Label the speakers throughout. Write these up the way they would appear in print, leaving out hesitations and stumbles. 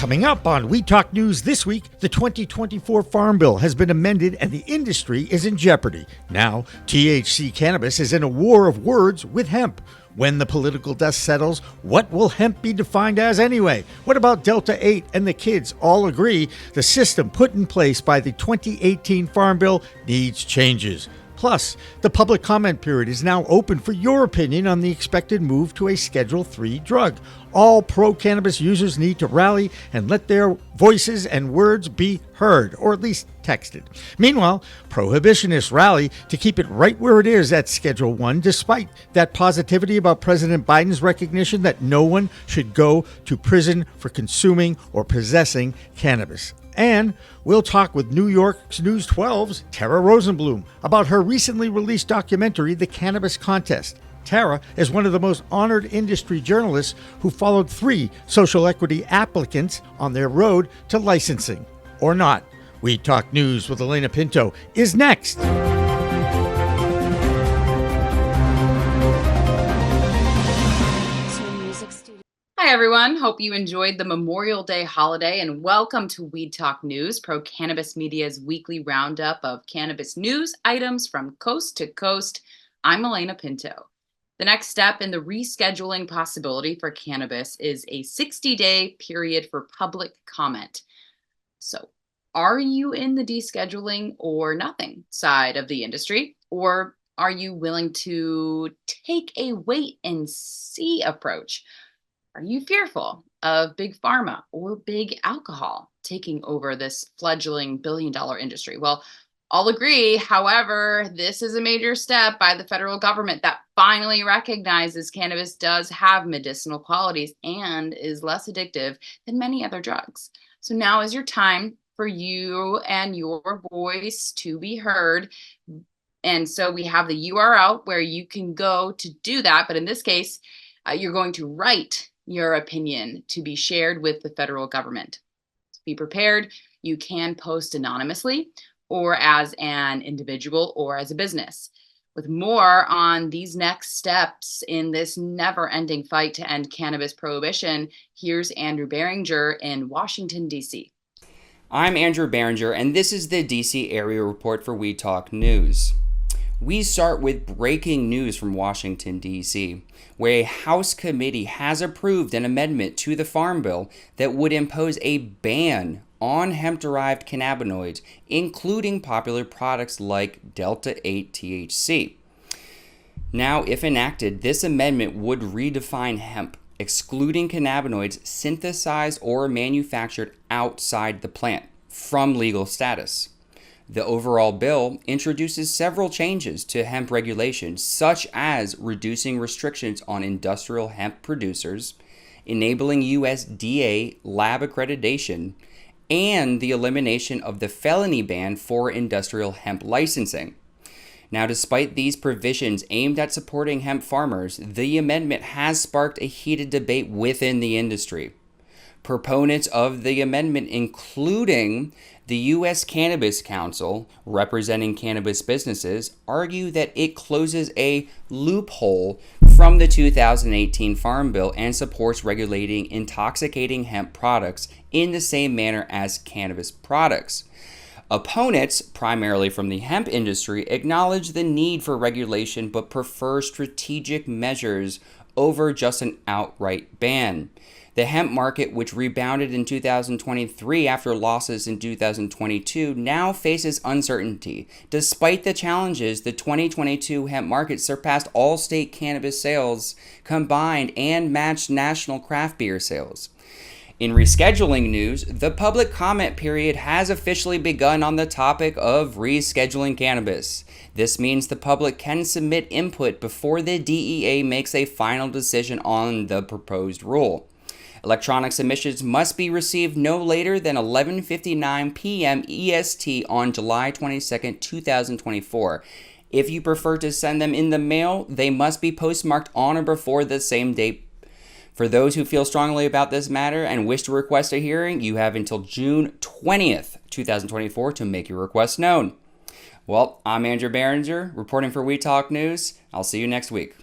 Speaker 1: Coming up on We Talk News this week, the 2024 Farm Bill has been amended and the industry is in jeopardy. Now, THC cannabis is in a war of words with hemp. When the political dust settles, what will hemp be defined as anyway? What about Delta 8 and the kids all agree the system put in place by the 2018 Farm Bill needs changes? Plus, the public comment period is now open for your opinion on the expected move to a Schedule III drug. All pro-cannabis users need to rally and let their voices and words be heard, or at least texted. Meanwhile, prohibitionists rally to keep it right where it is at Schedule I, despite that positivity about President Biden's recognition that no one should go to prison for consuming or possessing cannabis. And we'll talk with New York's News 12's Tara Rosenblum about her recently released documentary, The Cannabis Contest. Tara is one of the most honored industry journalists who followed 3 social equity applicants on their road to licensing. Or not. We Talk News with Alaina Pinto is next.
Speaker 2: Hi, everyone. Hope you enjoyed the Memorial Day holiday and welcome to Weed Talk News, pro-cannabis media's weekly roundup of cannabis news items from coast to coast. I'm Alaina Pinto. The next step in the rescheduling possibility for cannabis is a 60-day period for public comment. So, are you in the descheduling or nothing side of the industry? Or are you willing to take a wait and see approach? Are you fearful of big pharma or big alcohol taking over this fledgling billion-dollar industry? Well, I'll agree. However, this is a major step by the federal government that finally recognizes cannabis does have medicinal qualities and is less addictive than many other drugs. So now is your time for you and your voice to be heard. And so we have the URL where you can go to do that. But in this case, you're going to write your opinion to be shared with the federal government. Be prepared. You can post anonymously or as an individual or as a business. With more on these next steps in this never-ending fight to end cannabis prohibition, here's Andrew Behringer in Washington, D.C.
Speaker 3: I'm Andrew Behringer, and this is the D.C. Area Report for We Talk News. We start with breaking news from Washington, D.C., where a House committee has approved an amendment to the Farm Bill that would impose a ban on hemp-derived cannabinoids, including popular products like Delta 8 THC. Now, if enacted, this amendment would redefine hemp, excluding cannabinoids synthesized or manufactured outside the plant from legal status. The overall bill introduces several changes to hemp regulations, such as reducing restrictions on industrial hemp producers, enabling USDA lab accreditation, and the elimination of the felony ban for industrial hemp licensing. Now, despite these provisions aimed at supporting hemp farmers, the amendment has sparked a heated debate within the industry. Proponents of the amendment, including the U.S. Cannabis Council, representing cannabis businesses, argue that it closes a loophole from the 2018 Farm Bill and supports regulating intoxicating hemp products in the same manner as cannabis products. Opponents, primarily from the hemp industry, acknowledge the need for regulation but prefer strategic measures over just an outright ban. The hemp market, which rebounded in 2023 after losses in 2022, now faces uncertainty. Despite the challenges, the 2022 hemp market surpassed all state cannabis sales combined and matched national craft beer sales. In rescheduling news, the public comment period has officially begun on the topic of rescheduling cannabis. This means the public can submit input before the DEA makes a final decision on the proposed rule. Electronic submissions must be received no later than 11:59 p.m. EST on July 22, 2024. If you prefer to send them in the mail, they must be postmarked on or before the same date. For those who feel strongly about this matter and wish to request a hearing, you have until June 20th, 2024 to make your request known. Well, I'm Andrew Behringer, reporting for We Talk News. I'll see you next week.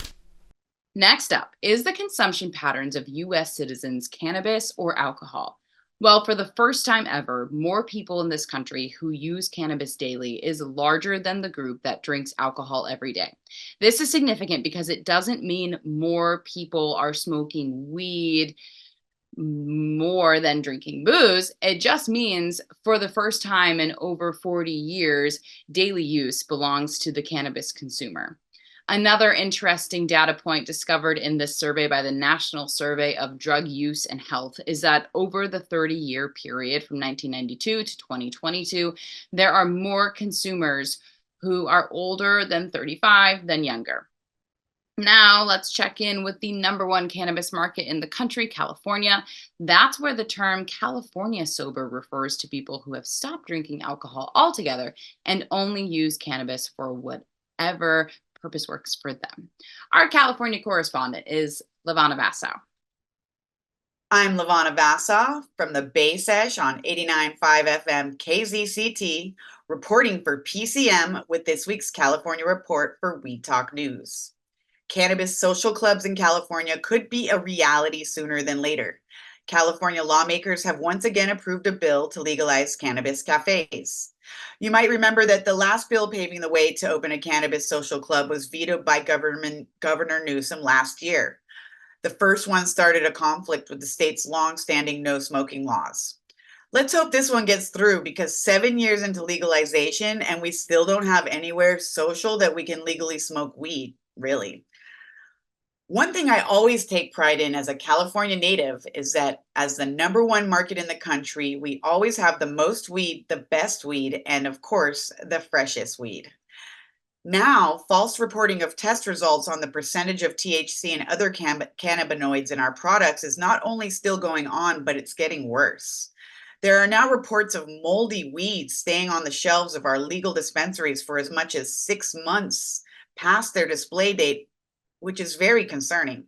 Speaker 2: Next up is the consumption patterns of U.S. citizens' cannabis or alcohol. Well, for the first time ever, more people in this country who use cannabis daily is larger than the group that drinks alcohol every day. This is significant because it doesn't mean more people are smoking weed more than drinking booze. It just means for the first time in over 40 years, daily use belongs to the cannabis consumer. Another interesting data point discovered in this survey by the National Survey of Drug Use and Health is that over the 30-year period from 1992 to 2022, there are more consumers who are older than 35 than younger. Now, let's check in with the number one cannabis market in the country, California. That's where the term California sober refers to people who have stopped drinking alcohol altogether and only use cannabis for whatever purpose works for them. Our California correspondent is LeVanna Vassau.
Speaker 4: I'm LeVanna Vassau from the Bay Sesh on 89.5 FM KZCT, reporting for PCM with this week's California report for Weed Talk News. Cannabis social clubs in California could be a reality sooner than later. California lawmakers have once again approved a bill to legalize cannabis cafes. You might remember that the last bill paving the way to open a cannabis social club was vetoed by Governor Newsom last year. The first one started a conflict with the state's long-standing no smoking laws. Let's hope this one gets through, because 7 years into legalization and we still don't have anywhere social that we can legally smoke weed, really. One thing I always take pride in as a California native is that as the number one market in the country, we always have the most weed, the best weed, and of course, the freshest weed. Now, false reporting of test results on the percentage of THC and other cannabinoids in our products is not only still going on, but it's getting worse. There are now reports of moldy weeds staying on the shelves of our legal dispensaries for as much as 6 months past their display date, which is very concerning.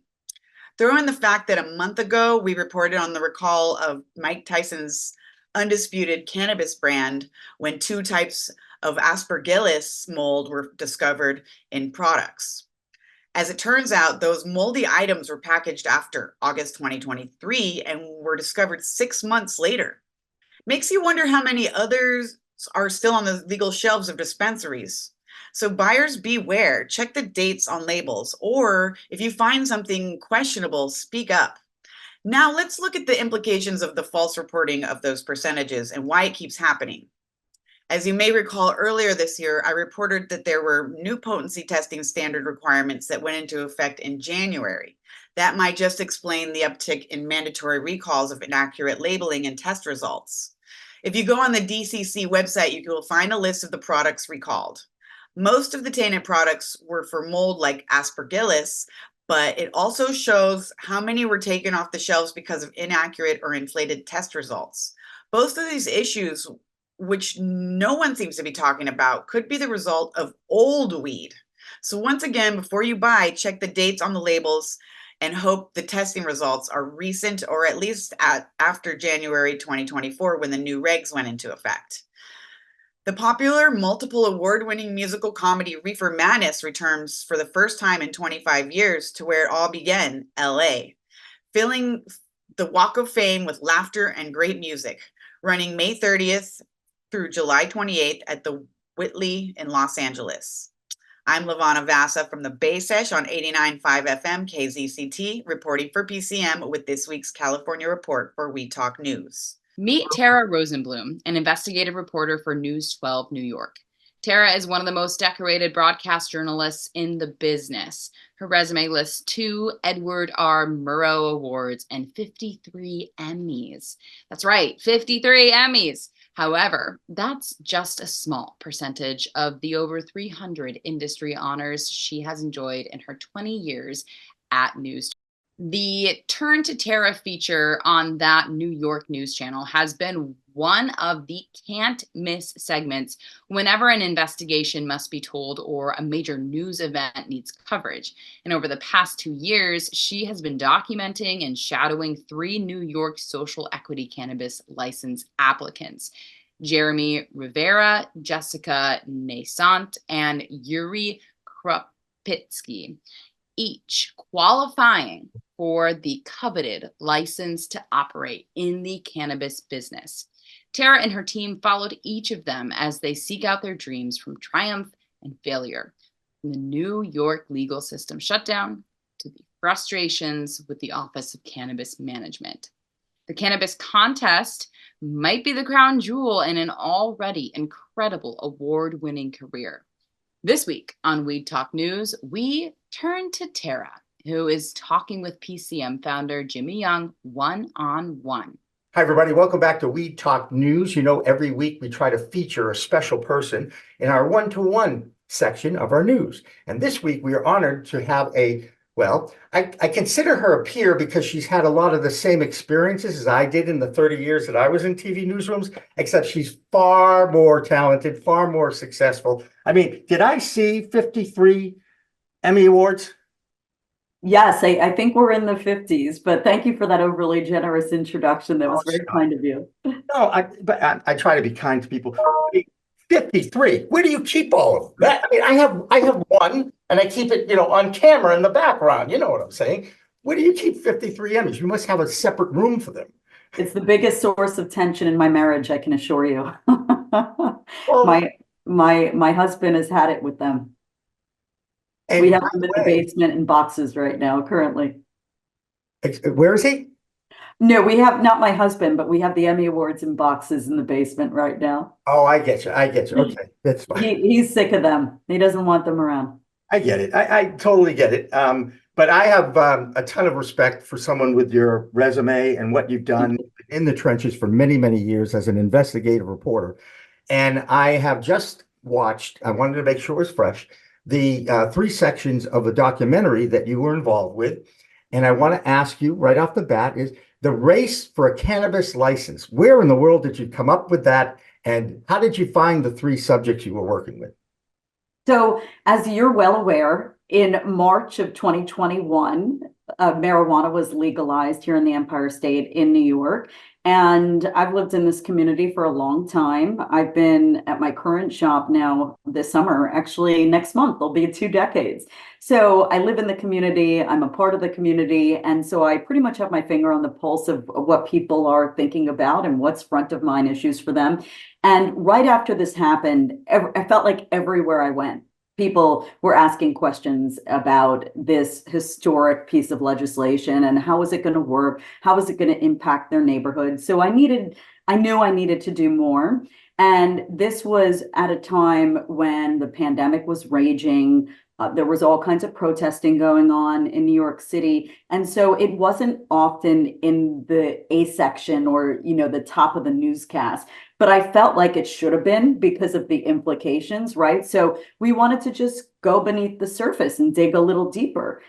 Speaker 4: Throw in the fact that a month ago, we reported on the recall of Mike Tyson's undisputed cannabis brand when 2 types of aspergillus mold were discovered in products. As it turns out, those moldy items were packaged after August 2023 and were discovered 6 months later. Makes you wonder how many others are still on the legal shelves of dispensaries. So buyers beware, check the dates on labels, or if you find something questionable, speak up. Now let's look at the implications of the false reporting of those percentages and why it keeps happening. As you may recall, earlier this year, I reported that there were new potency testing standard requirements that went into effect in January. That might just explain the uptick in mandatory recalls of inaccurate labeling and test results. If you go on the DCC website, you will find a list of the products recalled. Most of the tainted products were for mold like aspergillus, but it also shows how many were taken off the shelves because of inaccurate or inflated test results. Both of these issues, which no one seems to be talking about, could be the result of old weed. So once again, before you buy, check the dates on the labels and hope the testing results are recent, or at least after January 2024, when the new regs went into effect. The popular, multiple award-winning musical comedy Reefer Madness returns for the first time in 25 years to where it all began, LA, filling the Walk of Fame with laughter and great music, running May 30th through July 28th at the Whitley in Los Angeles. I'm LeVanna Vassau from the Bay Sesh on 89.5 FM KZCT, reporting for PCM with this week's California report for We Talk News.
Speaker 2: Meet Tara Rosenblum, an investigative reporter for News 12 New York. Tara is one of the most decorated broadcast journalists in the business. Her resume lists 2 Edward R. Murrow Awards and 53 Emmys. That's right, 53 Emmys. However, that's just a small percentage of the over 300 industry honors she has enjoyed in her 20 years at News. The Turn to Tara feature on that New York news channel has been one of the can't miss segments whenever an investigation must be told or a major news event needs coverage. And over the past 2 years, she has been documenting and shadowing 3 New York social equity cannabis license applicants: Jeremy Rivera, Jessica Naisant, and Yuri Krupitsky, each qualifying for the coveted license to operate in the cannabis business. Tara and her team followed each of them as they seek out their dreams from triumph and failure, from the New York legal system shutdown to the frustrations with the Office of Cannabis Management. The cannabis contest might be the crown jewel in an already incredible award-winning career. This week on Weed Talk News, we turn to Tara, who is talking with PCM founder Jimmy Young one-on-one.
Speaker 1: Hi, everybody. Welcome back to Weed Talk News. You know, every week we try to feature a special person in our one-to-one section of our news. And this week we are honored to have I consider her a peer because she's had a lot of the same experiences as I did in the 30 years that I was in TV newsrooms, except she's far more talented, far more successful. I mean, did I see 53 Emmy Awards?
Speaker 5: Yes, I think we're in the 50s, but thank you for that overly generous introduction. That was very kind of you.
Speaker 1: No, I try to be kind to people. 53. Where do you keep all of that? I mean, I have one, and I keep it, on camera in the background. You know what I'm saying? Where do you keep 53 Emmys? You must have a separate room for them.
Speaker 5: It's the biggest source of tension in my marriage, I can assure you.
Speaker 1: Well,
Speaker 5: my husband has had it with them.
Speaker 1: and
Speaker 5: We have
Speaker 1: by
Speaker 5: them
Speaker 1: the
Speaker 5: in the
Speaker 1: way,
Speaker 5: basement in boxes right now, currently.
Speaker 1: where is he?
Speaker 5: No, we have not my husband, but we have the Emmy Awards in boxes in the basement right now.
Speaker 1: Oh, I get you. Okay, that's fine.
Speaker 5: He's sick of them. He doesn't want them around.
Speaker 1: I get it. I totally get it. But I have a ton of respect for someone with your resume and what you've done in the trenches for many, many years as an investigative reporter. And I have just watched, I wanted to make sure it was fresh, the 3 sections of a documentary that you were involved with. And I want to ask you right off the bat is the race for a cannabis license. Where in the world did you come up with that? And how did you find the 3 subjects you were working with?
Speaker 5: So, as you're well aware, in March of 2021, marijuana was legalized here in the Empire State in New York. And I've lived in this community for a long time. I've been at my current shop now this summer. Actually, next month, there'll be 2 decades. So I live in the community. I'm a part of the community. And so I pretty much have my finger on the pulse of what people are thinking about and what's front of mind issues for them. And right after this happened, I felt like everywhere I went, people were asking questions about this historic piece of legislation and how is it going to work? How is it going to impact their neighborhood? So I knew I needed to do more. And this was at a time when the pandemic was raging. There was all kinds of protesting going on in New York City. And so it wasn't often in the A section or, the top of the newscast, but I felt like it should have been because of the implications, right? So we wanted to just go beneath the surface and dig a little deeper.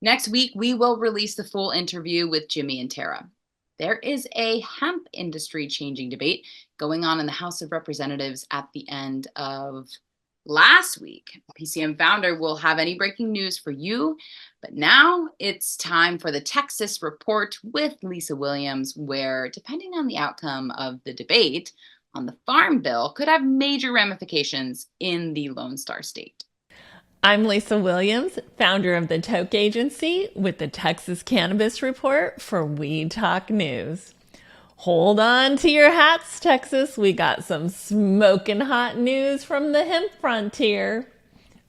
Speaker 2: Next week, we will release the full interview with Jimmy and Tara. There is a hemp industry changing debate going on in the House of Representatives at the end of last week. PCM founder will have any breaking news for you, but now it's time for the Texas Report with Lisa Williams, where depending on the outcome of the debate on the Farm Bill could have major ramifications in the Lone Star State.
Speaker 6: I'm Lisa Williams, founder of the Toke Agency with the Texas Cannabis Report for Weed Talk News. Hold on to your hats, Texas. We got some smoking hot news from the hemp frontier.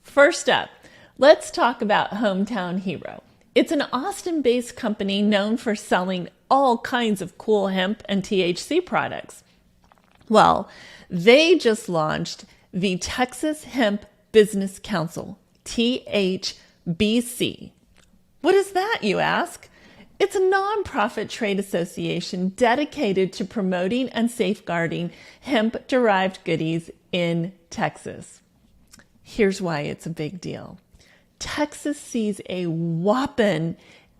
Speaker 6: First up, let's talk about Hometown Hero. It's an Austin-based company known for selling all kinds of cool hemp and THC products. Well, they just launched the Texas Hemp Business Council, THBC. What is that, you ask? It's a nonprofit trade association dedicated to promoting and safeguarding hemp-derived goodies in Texas. Here's why it's a big deal. Texas sees a whopping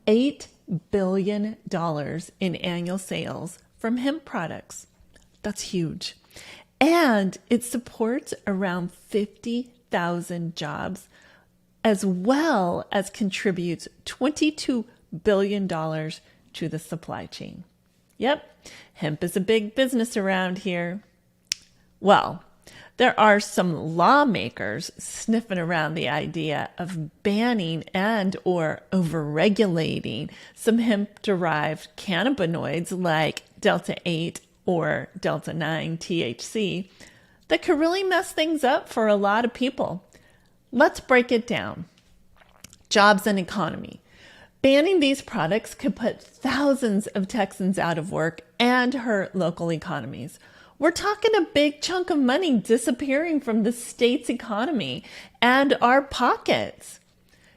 Speaker 6: $8 billion in annual sales from hemp products. That's huge. And it supports around 50,000 jobs, as well as contributes $22 billion to the supply chain. Yep, hemp is a big business around here. Well, There are some lawmakers sniffing around the idea of banning and or overregulating some hemp-derived cannabinoids like Delta-8 or Delta-9 THC that could really mess things up for a lot of people. Let's break it down. Jobs and economy. Banning these products could put thousands of Texans out of work and hurt local economies. We're talking a big chunk of money disappearing from the state's economy and our pockets.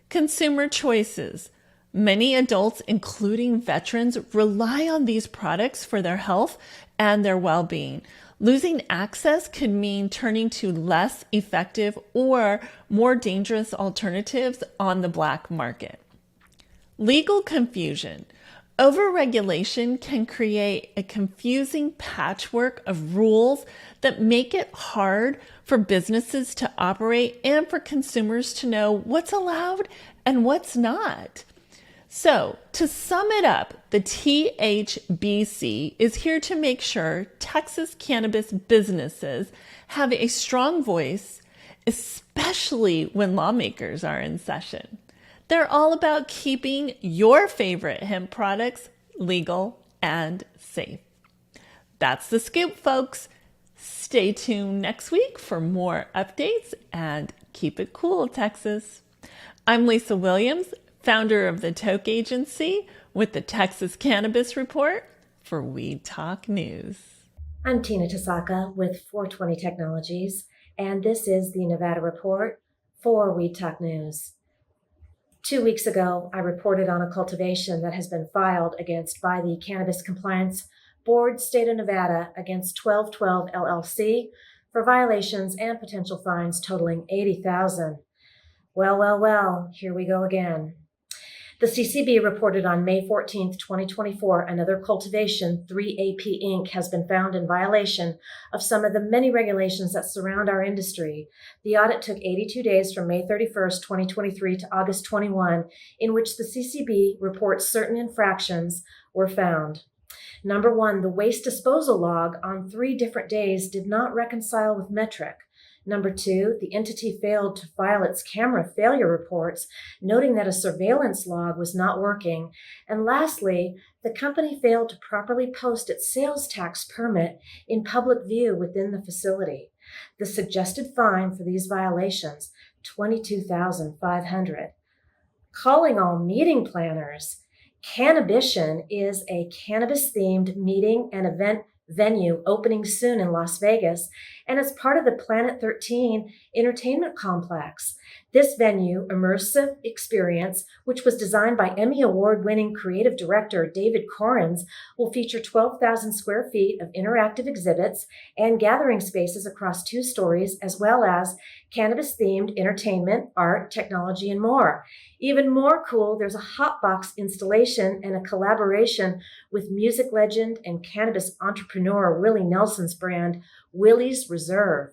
Speaker 6: Consumer choices. Many adults, including veterans, rely on these products for their health and their well-being. Losing access could mean turning to less effective or more dangerous alternatives on the black market. Legal confusion. Overregulation can create a confusing patchwork of rules that make it hard for businesses to operate and for consumers to know what's allowed and what's not. So, to sum it up, the THBC is here to make sure Texas cannabis businesses have a strong voice, especially when lawmakers are in session. They're all about keeping your favorite hemp products legal and safe. That's the scoop, folks. Stay tuned next week for more updates and keep it cool, Texas. I'm Lisa Williams, founder of the Toke Agency with the Texas Cannabis Report for Weed Talk News.
Speaker 7: I'm Tina Tasaka with 420 Technologies, and this is the Nevada Report for Weed Talk News. 2 weeks ago, I reported on a cultivation that has been filed against by the Cannabis Compliance Board, State of Nevada, against 1212 LLC for violations and potential fines totaling $80,000. Well, here we go again. The CCB reported on May 14, 2024, another cultivation, 3AP Inc., has been found in violation of some of the many regulations that surround our industry. The audit took 82 days from May 31, 2023 to August 21, in which the CCB reports certain infractions were found. Number one, the waste disposal log on 3 different days did not reconcile with metric. Number two, the entity failed to file its camera failure reports, noting that a surveillance log was not working. And lastly, the company failed to properly post its sales tax permit in public view within the facility. The suggested fine for these violations, $22,500. Calling all meeting planners. Cannabition is a cannabis-themed meeting and event venue opening soon in Las Vegas, and it's part of the Planet 13 entertainment complex. This venue, immersive experience, which was designed by Emmy Award-winning creative director David Corrins, will feature 12,000 square feet of interactive exhibits and gathering spaces across 2 stories, as well as cannabis-themed entertainment, art, technology, and more. Even more cool, there's a hotbox installation and a collaboration with music legend and cannabis entrepreneur Willie Nelson's brand, Willie's Reserve.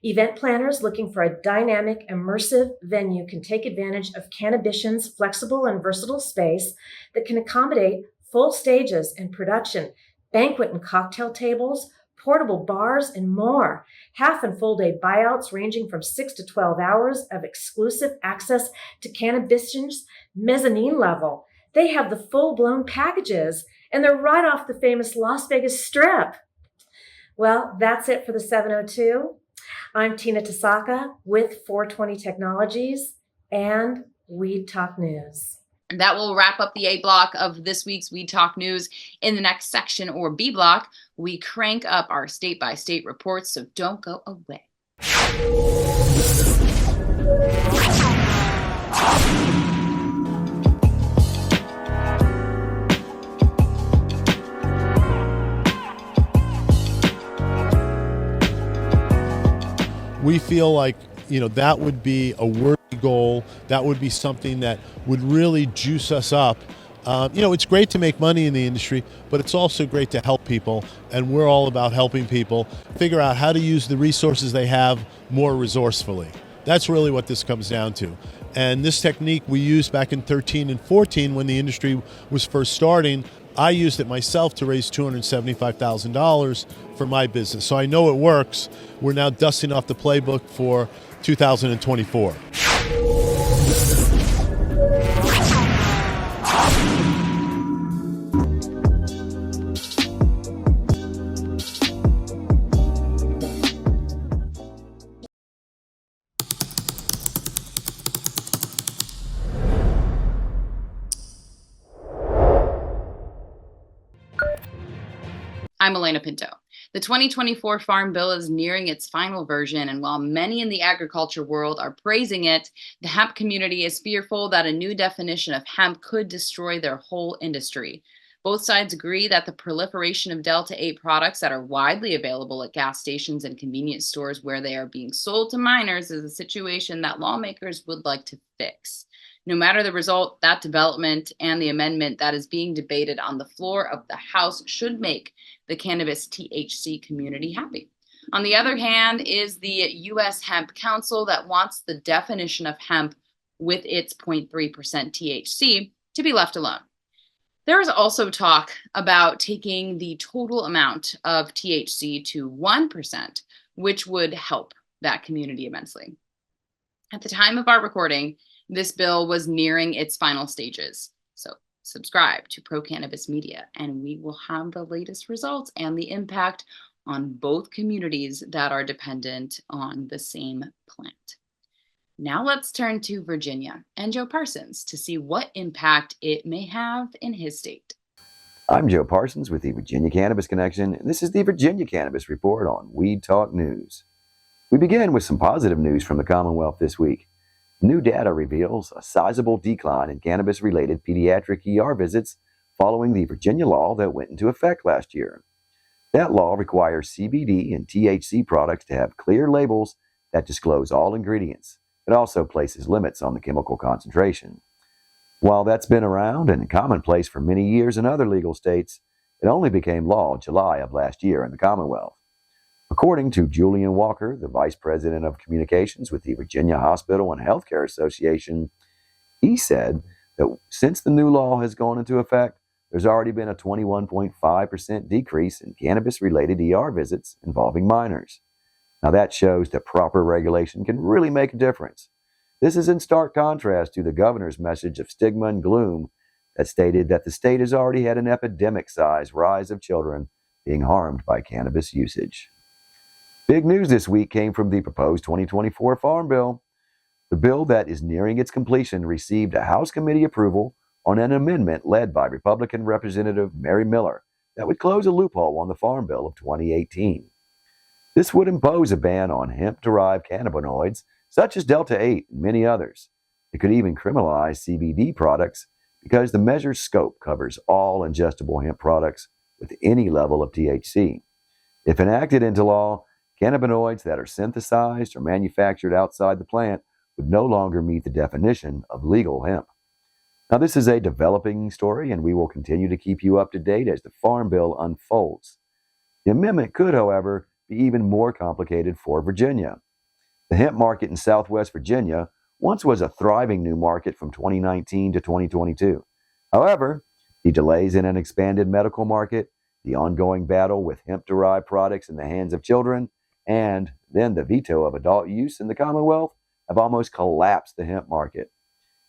Speaker 7: Event planners looking for a dynamic, immersive venue can take advantage of Cannabition's flexible and versatile space that can accommodate full stages and production, banquet and cocktail tables, portable bars, and more. Half and full day buyouts ranging from 6 to 12 hours of exclusive access to Cannabition's mezzanine level. They have the full-blown packages, and they're right off the famous Las Vegas Strip. Well, that's it for the 702. I'm Tina Tasaka with 420 Technologies and Weed Talk News.
Speaker 2: And that will wrap up the A block of this week's Weed Talk News. In the next section, or B block, we crank up our state-by-state reports, so don't go away.
Speaker 8: We feel like, that would be a worthy goal. That would be something that would really juice us up. It's great to make money in the industry, but it's also great to help people. And we're all about helping people figure out how to use the resources they have more resourcefully. That's really what this comes down to. And this technique we used back in 13 and 14 when the industry was first starting I used it myself to raise $275,000 for my business. So I know it works. We're now dusting off the playbook for 2024.
Speaker 2: I'm Alaina Pinto. The 2024 Farm Bill is nearing its final version, and while many in the agriculture world are praising it, the hemp community is fearful that a new definition of hemp could destroy their whole industry. Both sides agree that the proliferation of Delta-8 products that are widely available at gas stations and convenience stores where they are being sold to minors is a situation that lawmakers would like to fix. No matter the result, that development and the amendment that is being debated on the floor of the House should make the cannabis THC community happy. On the other hand is the U.S. Hemp Council that wants the definition of hemp with its 0.3% THC to be left alone. There is also talk about taking the total amount of THC to 1%, which would help that community immensely. At the time of our recording, this bill was nearing its final stages. So subscribe to Pro Cannabis Media, and we will have the latest results and the impact on both communities that are dependent on the same plant. Now let's turn to Virginia and Joe Parsons to see what impact it may have in his state.
Speaker 9: I'm Joe Parsons with the Virginia Cannabis Connection, and this is the Virginia Cannabis Report on Weed Talk News. We begin with some positive news from the Commonwealth this week. New data reveals a sizable decline in cannabis-related pediatric ER visits following the Virginia law that went into effect last year. That law requires CBD and THC products to have clear labels that disclose all ingredients. It also places limits on the chemical concentration. While that's been around and commonplace for many years in other legal states, it only became law July of last year in the Commonwealth. According to Julian Walker, the Vice President of Communications with the Virginia Hospital and Healthcare Association, he said that since the new law has gone into effect, there's already been a 21.5% decrease in cannabis-related ER visits involving minors. Now that shows that proper regulation can really make a difference. This is in stark contrast to the governor's message of stigma and gloom that stated that the state has already had an epidemic-sized rise of children being harmed by cannabis usage. Big news this week came from the proposed 2024 Farm Bill. The bill that is nearing its completion received a House committee approval on an amendment led by Republican Representative Mary Miller that would close a loophole on the Farm Bill of 2018. This would impose a ban on hemp-derived cannabinoids such as Delta-8 and many others. It could even criminalize CBD products because the measure's scope covers all ingestible hemp products with any level of THC. If enacted into law, cannabinoids that are synthesized or manufactured outside the plant would no longer meet the definition of legal hemp. Now, this is a developing story, and we will continue to keep you up to date as the Farm Bill unfolds. The amendment could, however, be even more complicated for Virginia. The hemp market in Southwest Virginia once was a thriving new market from 2019 to 2022. However, the delays in an expanded medical market, the ongoing battle with hemp-derived products in the hands of children, and then the veto of adult use in the Commonwealth have almost collapsed the hemp market.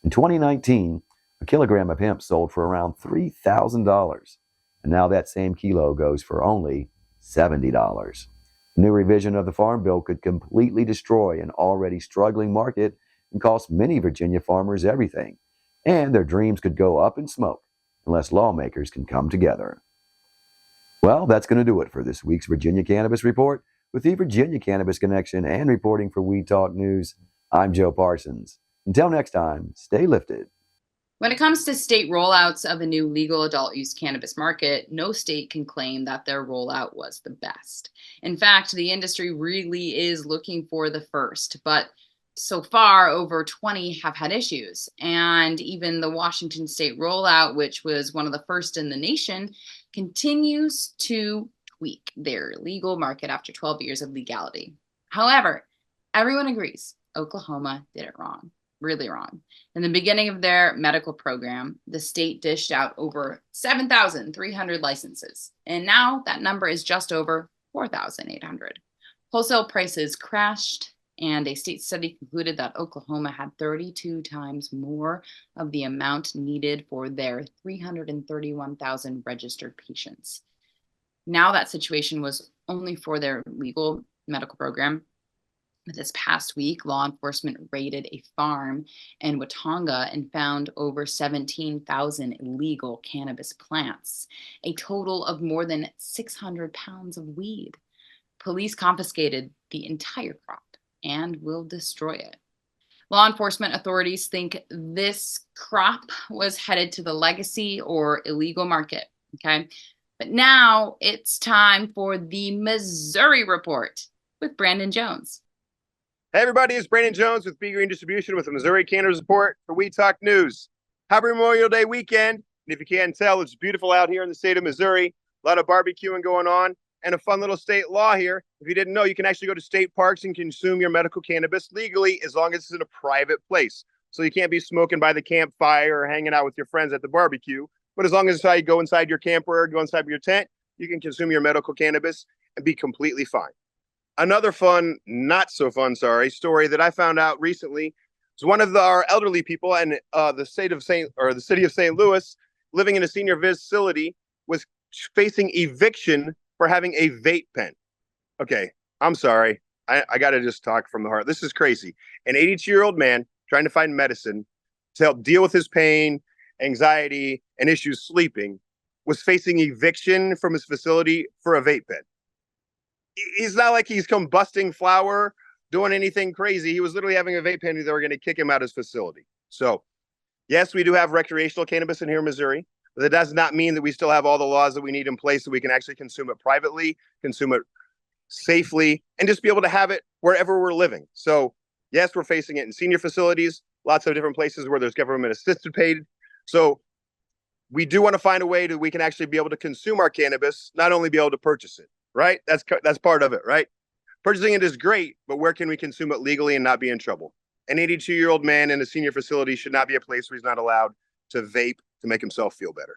Speaker 9: In 2019, a kilogram of hemp sold for around $3,000, and now that same kilo goes for only $70. A new revision of the Farm Bill could completely destroy an already struggling market and cost many Virginia farmers everything, and their dreams could go up in smoke unless lawmakers can come together. Well, that's going to do it for this week's Virginia Cannabis Report. With the Virginia Cannabis Connection and reporting for Weed Talk News, I'm Joe Parsons. Until next time, stay lifted.
Speaker 2: When it comes to state rollouts of a new legal adult use cannabis market, no state can claim that their rollout was the best. In fact, the industry really is looking for the first, but so far, over 20 have had issues. And even the Washington state rollout, which was one of the first in the nation, continues to tweak their legal market after 12 years of legality. However, everyone agrees Oklahoma did it wrong. really wrong. In the beginning of their medical program, the state dished out over 7,300 licenses, and now that number is just over 4,800. Wholesale prices crashed, and a state study concluded that Oklahoma had 32 times more of the amount needed for their 331,000 registered patients. Now that situation was only for their legal medical program. This past week, law enforcement raided a farm in Watonga and found over 17,000 illegal cannabis plants, a total of more than 600 pounds of weed. Police confiscated the entire crop and will destroy it. Law enforcement authorities think this crop was headed to the legacy or illegal market, okay? But now it's time for the Missouri Report with Brandon Jones.
Speaker 10: Hey everybody, it's Brandon Jones with Be Green Distribution with the Missouri Cannabis Report for We Talk News. Happy Memorial Day weekend. And if you can't tell, it's beautiful out here in the state of Missouri. A lot of barbecuing going on and a fun little state law here. If you didn't know, you can actually go to state parks and consume your medical cannabis legally as long as it's in a private place. So you can't be smoking by the campfire or hanging out with your friends at the barbecue. But as long as you go inside your camper or go inside your tent, you can consume your medical cannabis and be completely fine. Another fun, not so fun, story that I found out recently is one of our elderly people in the city of St. Louis, living in a senior facility, was facing eviction for having a vape pen. Okay, I'm sorry. I got to just talk from the heart. This is crazy. An 82-year-old man trying to find medicine to help deal with his pain, anxiety, and issues sleeping was facing eviction from his facility for a vape pen. He's not like he's combusting flower, doing anything crazy. He was literally having a vape pen. They were going to kick him out of his facility. So, yes, we do have recreational cannabis in here in Missouri, but that does not mean that we still have all the laws that we need in place so we can actually consume it privately, consume it safely, and just be able to have it wherever we're living. So, yes, we're facing it in senior facilities, lots of different places where there's government assisted paid. So, we do want to find a way that we can actually be able to consume our cannabis, not only be able to purchase it. Right? That's part of it, right? Purchasing it is great, but where can we consume it legally and not be in trouble? An 82-year-old man in a senior facility should not be a place where he's not allowed to vape to make himself feel better.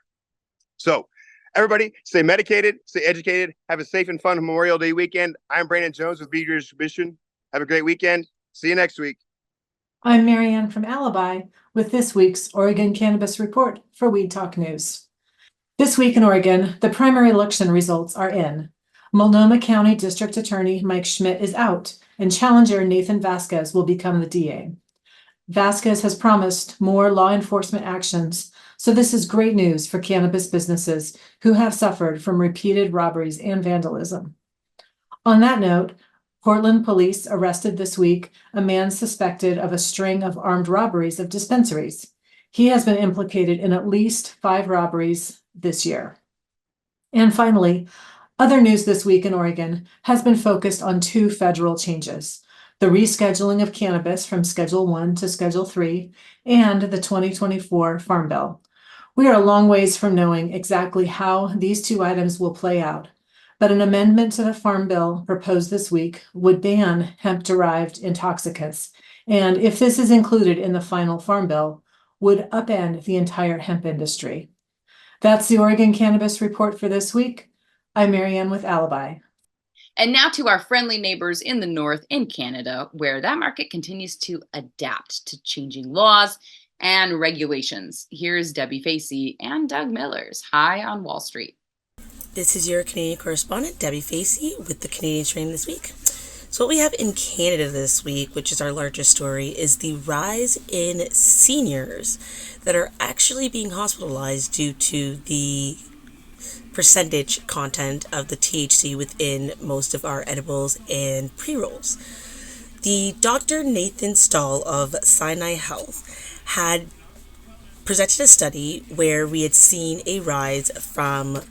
Speaker 10: So, everybody, stay medicated, stay educated, have a safe and fun Memorial Day weekend. I'm Brandon Jones with Be Green Distribution. Have a great weekend. See you next week.
Speaker 11: I'm Marianne from Alibi with this week's Oregon Cannabis Report for We Talk News. This week in Oregon, the primary election results are in. Multnomah County District Attorney Mike Schmidt is out, and challenger Nathan Vasquez will become the DA. Vasquez has promised more law enforcement actions, so this is great news for cannabis businesses who have suffered from repeated robberies and vandalism. On that note, Portland police arrested this week a man suspected of a string of armed robberies of dispensaries. He has been implicated in at least 5 robberies this year. And finally, other news this week in Oregon has been focused on 2 federal changes: the rescheduling of cannabis from Schedule 1 to Schedule 3 and the 2024 Farm Bill. We are a long ways from knowing exactly how these 2 items will play out, but an amendment to the Farm Bill proposed this week would ban hemp-derived intoxicants, and if this is included in the final Farm Bill, would upend the entire hemp industry. That's the Oregon Cannabis Report for this week. I'm Marianne with Alibi.
Speaker 2: And now to our friendly neighbors in the north in Canada, where that market continues to adapt to changing laws and regulations. Here's Debi Facey and Doug Miller's High on Wall Street.
Speaker 12: This is your Canadian correspondent, Debi Facey, with the Canadian Train this week. So what we have in Canada this week, which is our largest story, is the rise in seniors that are actually being hospitalized due to the percentage content of the THC within most of our edibles and pre-rolls. The Dr. Nathan Stahl of Sinai Health had presented a study where we had seen a rise from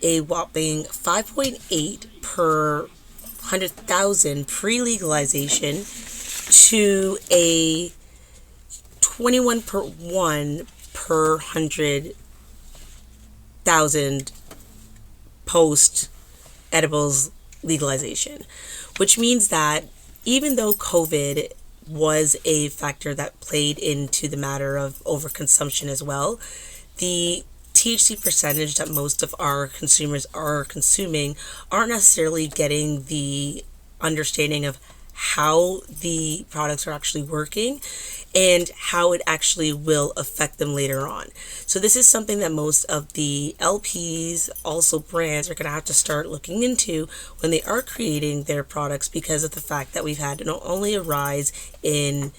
Speaker 12: a whopping 5.8 per 100,000 pre-legalization to a 21.1 per 100,000 post edibles legalization, which means that even though COVID was a factor that played into the matter of overconsumption as well. The THC percentage that most of our consumers are consuming aren't necessarily getting the understanding of how the products are actually working and how it actually will affect them later on. So this is something that most of the LPs, also brands, are going to have to start looking into when they are creating their products, because of the fact that we've had not only a rise in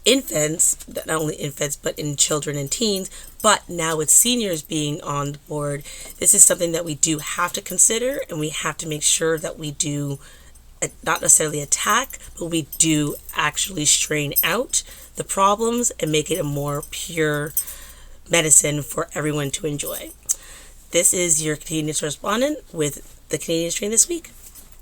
Speaker 12: infants, not only infants, but in children and teens, but now with seniors being on the board. This is something that we do have to consider, and we have to make sure that we do not necessarily attack, but we do actually strain out the problems and make it a more pure medicine for everyone to enjoy. This is your Canadian correspondent with the Canadian Strain This Week.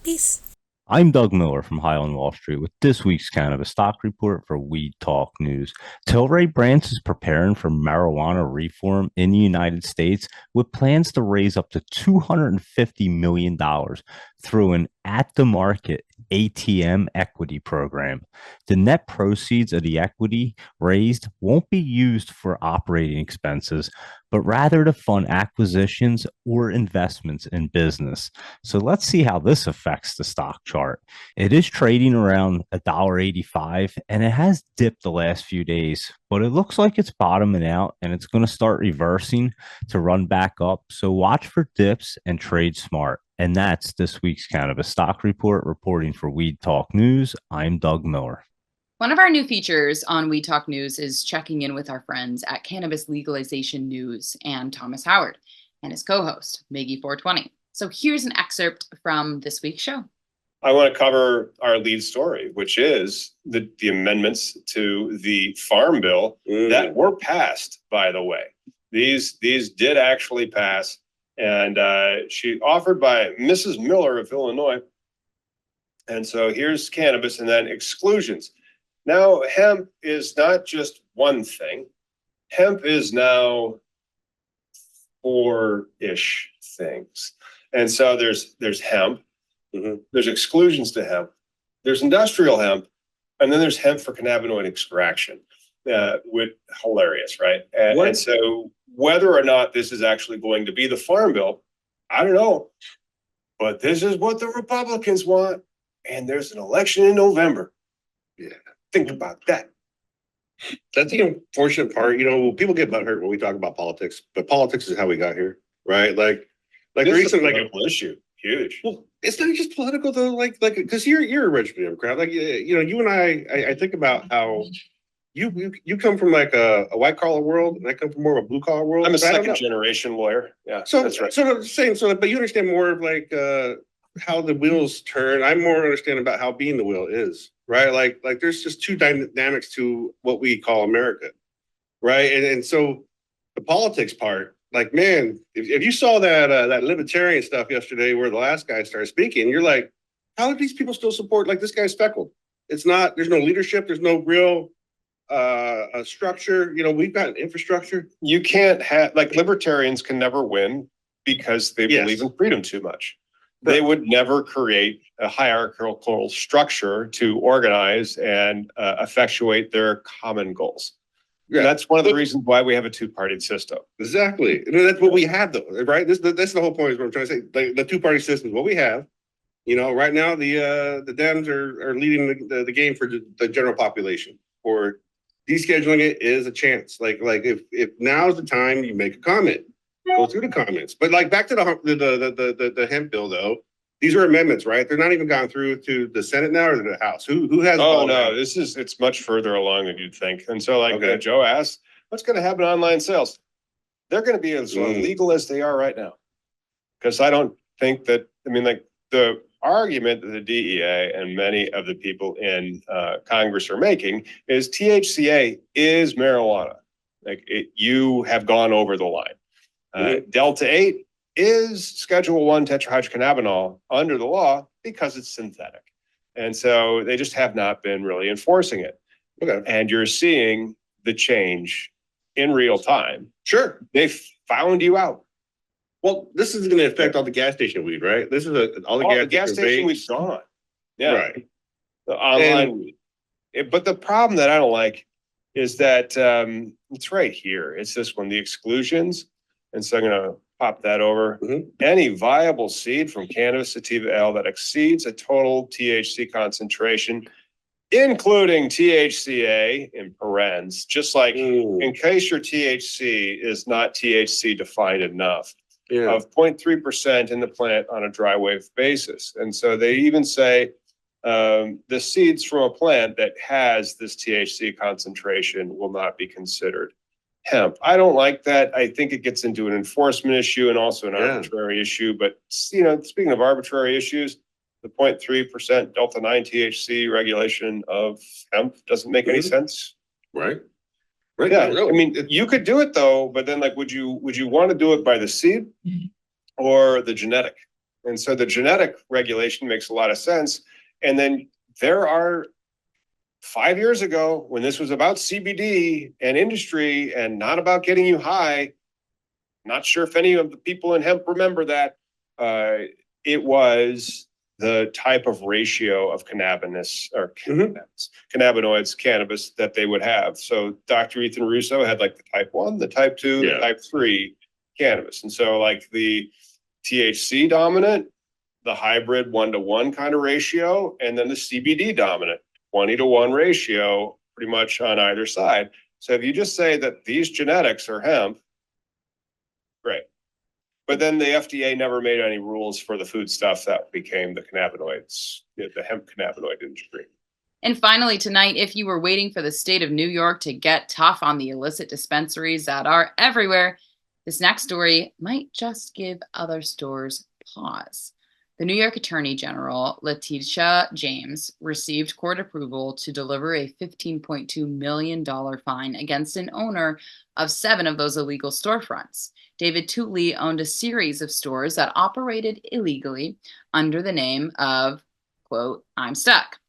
Speaker 12: Peace.
Speaker 13: I'm Doug Miller from Highland Wall Street with this week's Cannabis Stock Report for Weed Talk News. Tilray Brands is preparing for marijuana reform in the United States with plans to raise up to $250 million through an at-the-market ATM equity program. The net proceeds of the equity raised won't be used for operating expenses, but rather to fund acquisitions or investments in business. So let's see how this affects the stock chart. It is trading around $1.85, and it has dipped the last few days, but it looks like it's bottoming out and it's going to start reversing to run back up. So watch for dips and trade smart. And that's this week's Cannabis Stock Report. Reporting for Weed Talk News, I'm Doug Miller.
Speaker 2: One of our new features on We Talk News is checking in with our friends at Cannabis Legalization News and Thomas Howard and his co-host, MIggy420. So here's an excerpt from this week's show.
Speaker 14: I want to cover our lead story, which is the amendments to the Farm Bill that were passed, by the way. These did actually pass, and she offered by Mrs. Miller of Illinois. And so here's cannabis and then exclusions. Now, hemp is not just one thing. Hemp is now 4-ish things. And so there's hemp, there's exclusions to hemp, there's industrial hemp, and then there's hemp for cannabinoid extraction. With hilarious, right? And so whether or not this is actually going to be the Farm Bill, I don't know. But this is what the Republicans want. And there's an election in November. Yeah. Think about that.
Speaker 15: That's the unfortunate part. You know, people get butthurt when we talk about politics, but politics is how we got here, right? Like
Speaker 14: recently, like an issue, huge.
Speaker 15: Well, it's not just political though. Like, because you're a registered Democrat. Like, you know, you and I think about how you come from like a white collar world, and I come from more of a blue collar world.
Speaker 14: I'm a second generation lawyer. Yeah,
Speaker 15: so
Speaker 14: that's right.
Speaker 15: So same. So, but you understand more of like how the wheels turn. I'm more understanding about how being the wheel is. Right, like there's just two dynamics to what we call America, right? And so the politics part, like, man, if you saw that libertarian stuff yesterday where the last guy started speaking, you're like, how do these people still support? Like, this guy's speckled. It's not. There's no leadership. There's no real structure. You know, we've got infrastructure.
Speaker 14: You can't have, like, libertarians can never win because they believe in freedom too much. They would never create a hierarchical structure to organize and effectuate their common goals. Yeah. That's one of the reasons why we have a two-party system.
Speaker 15: Exactly. And that's what we have, though, right? That's the whole point is what I'm trying to say. The two-party system is what we have. You know, right now, the Dems are leading the game for the general population. Or descheduling it is a chance. Like if now's the time you make a comment. Go through the comments, but like back to the hemp bill though. These are amendments, right? They're not even gone through to the Senate now or the House. Who has?
Speaker 14: Oh no, it's much further along than you'd think. And so, like Joe asked, what's going to happen to online sales? They're going to be as legal as they are right now, because I don't think that. I mean, like the argument that the DEA and many of the people in Congress are making is THCA is marijuana. Like you have gone over the line. Delta 8 is Schedule 1 tetrahydrocannabinol under the law because it's synthetic. And so they just have not been really enforcing it. Okay. And you're seeing the change in real time.
Speaker 15: Sure.
Speaker 14: They found you out.
Speaker 15: Well, this is going to affect all the gas station weed, right? This is all the gas
Speaker 14: station weed's gone. Yeah.
Speaker 15: Right.
Speaker 14: The online weed. But the problem that I don't like is that it's right here. It's this one, the exclusions. And so I'm going to pop that over. Any viable seed from cannabis sativa L that exceeds a total THC concentration, including THCA in parens, just like in case your THC is not THC defined enough, of 0.3% in the plant on a dry wave basis. And so they even say the seeds from a plant that has this THC concentration will not be considered hemp. I don't like that. I think it gets into an enforcement issue and also an arbitrary issue. But, you know, speaking of arbitrary issues, the 0.3% Delta 9 THC regulation of hemp doesn't make any sense.
Speaker 15: Right.
Speaker 14: Yeah. I mean, you could do it though, but then like, would you want to do it by the seed or the genetic? And so the genetic regulation makes a lot of sense. And then there are 5 years ago when this was about CBD and industry and not about getting you high. Not sure if any of the people in hemp remember that. It was the type of ratio of cannabinoids that they would have. So Dr. Ethan Russo had like the type 1, the type 2, the type 3 cannabis. And so like the THC dominant, the hybrid 1-to-1 kind of ratio, and then the CBD dominant 20-to-1 ratio, pretty much on either side. So if you just say that these genetics are hemp, great. But then the FDA never made any rules for the food stuff that became the cannabinoids, the hemp cannabinoid industry.
Speaker 2: And finally tonight, if you were waiting for the state of New York to get tough on the illicit dispensaries that are everywhere, this next story might just give other stores pause. The New York Attorney General, Letitia James, received court approval to deliver a $15.2 million fine against an owner of 7 of those illegal storefronts. David Tootley owned a series of stores that operated illegally under the name of, quote, I'm Stuck.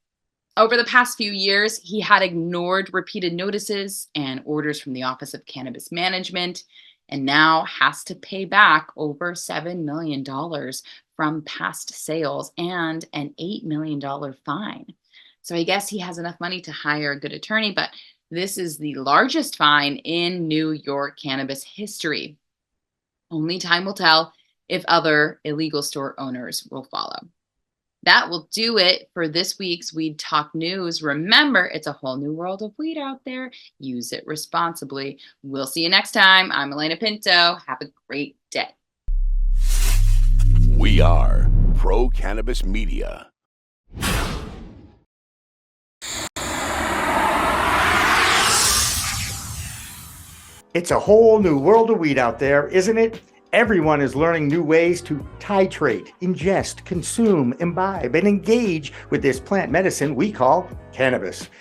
Speaker 2: Over the past few years, he had ignored repeated notices and orders from the Office of Cannabis Management, and now has to pay back over $7 million from past sales and an $8 million fine. So I guess he has enough money to hire a good attorney, but this is the largest fine in New York cannabis history. Only time will tell if other illegal store owners will follow. That will do it for this week's Weed Talk News. Remember, it's a whole new world of weed out there. Use it responsibly. We'll see you next time. I'm Alaina Pinto. Have a great day.
Speaker 16: We are Pro Cannabis Media.
Speaker 1: It's a whole new world of weed out there, isn't it? Everyone is learning new ways to titrate, ingest, consume, imbibe, and engage with this plant medicine we call cannabis.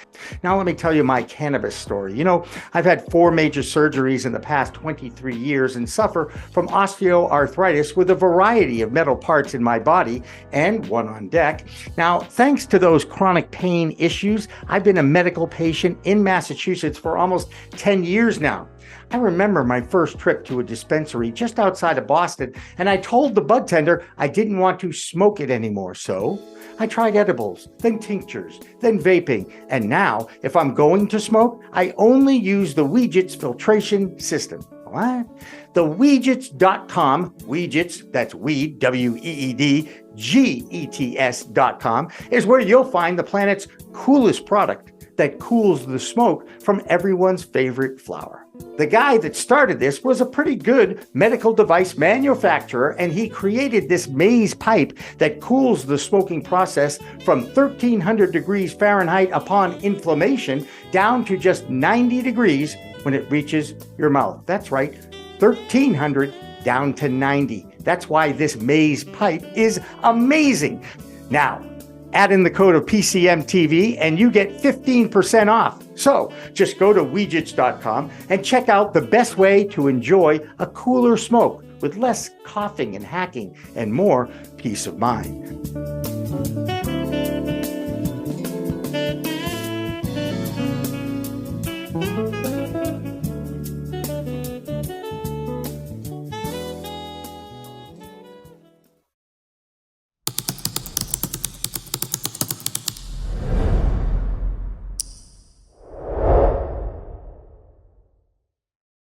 Speaker 1: Now, let me tell you my cannabis story. You know, I've had 4 major surgeries in the past 23 years and suffer from osteoarthritis with a variety of metal parts in my body and one on deck. Now, thanks to those chronic pain issues, I've been a medical patient in Massachusetts for almost 10 years now. I remember my first trip to a dispensary just outside of Boston, and I told the bud tender I didn't want to smoke it anymore. So I tried edibles, then tinctures, then vaping, and now if I'm going to smoke, I only use the Weedgets filtration system. What? The Weedgets.com, Weedgets, that's weed, W-E-E-D, G-E-T-S.com, is where you'll find the planet's coolest product that cools the smoke from everyone's favorite flower. The guy that started this was a pretty good medical device manufacturer, and he created this maze pipe that cools the smoking process from 1300 degrees Fahrenheit upon inflammation down to just 90 degrees when it reaches your mouth. That's right, 1300 down to 90. That's why this maze pipe is amazing. Now, add in the code of PCMTV and you get 15% off. So just go to Weedgets.com and check out the best way to enjoy a cooler smoke with less coughing and hacking and more peace of mind.